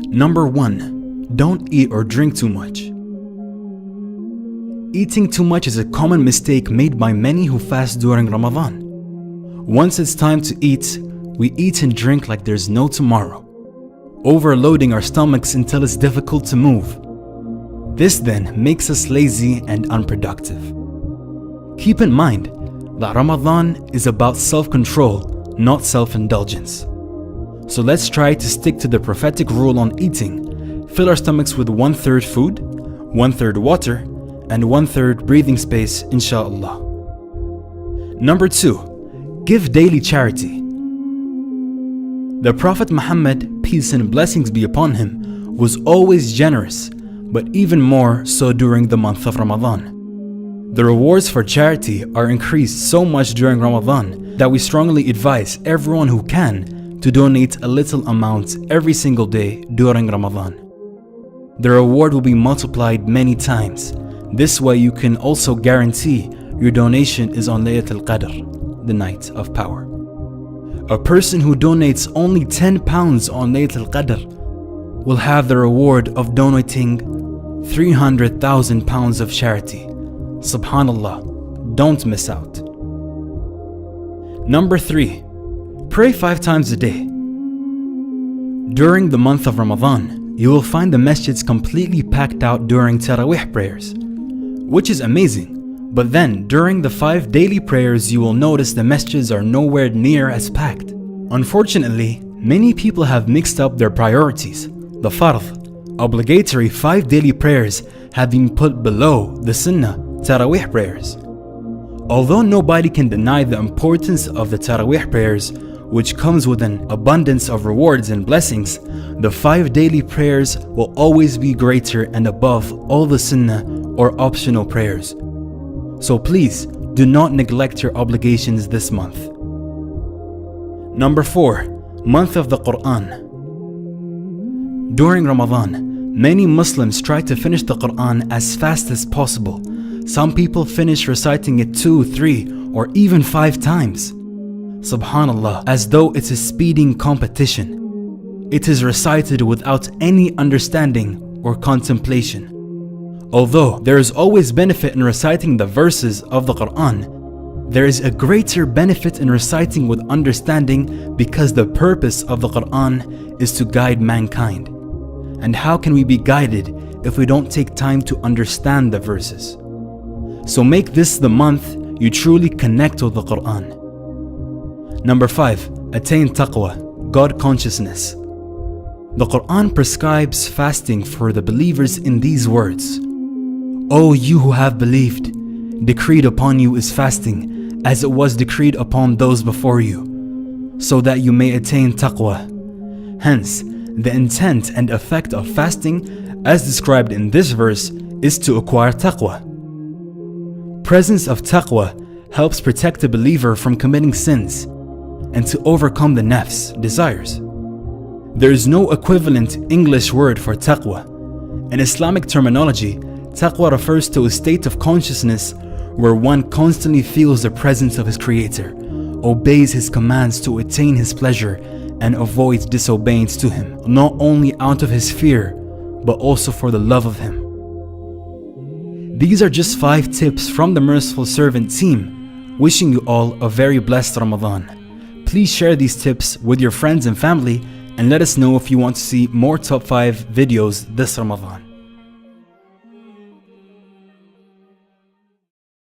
Number 1. Don't eat or drink too much. Eating too much is a common mistake made by many who fast during Ramadan. Once it's time to eat, we eat and drink like there's no tomorrow, overloading our stomachs until it's difficult to move. This then makes us lazy and unproductive. Keep in mind that Ramadan is about self-control, not self-indulgence. So let's try to stick to the prophetic rule on eating. Fill our stomachs with 1/3 food, 1/3 water, and 1/3 breathing space, inshallah. Number 2. Give daily charity. The Prophet Muhammad, peace and blessings be upon him, was always generous, but even more so during the month of Ramadan. The rewards for charity are increased so much during Ramadan that we strongly advise everyone who can to donate a little amount every single day during Ramadan. The reward will be multiplied many times. This way you can also guarantee your donation is on Laylatul Qadr, the night of power. A person who donates only 10 pounds on Laylatul Qadr will have the reward of donating 300,000 pounds of charity. Subhanallah, don't miss out. Number 3. Pray 5 times a day. During the month of Ramadan, you will find the masjids completely packed out during Taraweeh prayers, which is amazing. But then, during the 5 daily prayers, you will notice the masjids are nowhere near as packed. Unfortunately, many people have mixed up their priorities. The fardh, obligatory 5 daily prayers, have been put below the sunnah, Taraweeh prayers. Although nobody can deny the importance of the Taraweeh prayers, which comes with an abundance of rewards and blessings, the 5 daily prayers will always be greater and above all the sunnah or optional prayers. So please do not neglect your obligations this month. Number 4. Month of the Quran. During Ramadan, many Muslims try to finish the Quran as fast as possible. Some people finish reciting it 2, 3, or even 5 times. Subhanallah, as though it's a speeding competition. It is recited without any understanding or contemplation. Although there is always benefit in reciting the verses of the Quran, there is a greater benefit in reciting with understanding because the purpose of the Quran is to guide mankind. And how can we be guided if we don't take time to understand the verses? So make this the month you truly connect with the Quran. Number 5. Attain taqwa, God consciousness. The Quran prescribes fasting for the believers in these words: O you who have believed, decreed upon you is fasting as it was decreed upon those before you, so that you may attain taqwa. Hence, the intent and effect of fasting, as described in this verse, is to acquire taqwa. Presence of taqwa helps protect the believer from committing sins and to overcome the nafs, desires. There is no equivalent English word for taqwa. In Islamic terminology, taqwa refers to a state of consciousness where one constantly feels the presence of his Creator, obeys his commands to attain his pleasure, and avoids disobedience to him, not only out of his fear, but also for the love of him. These are just 5 tips from the Merciful Servant team, wishing you all a very blessed Ramadan. Please share these tips with your friends and family, and let us know if you want to see more top 5 videos this Ramadan.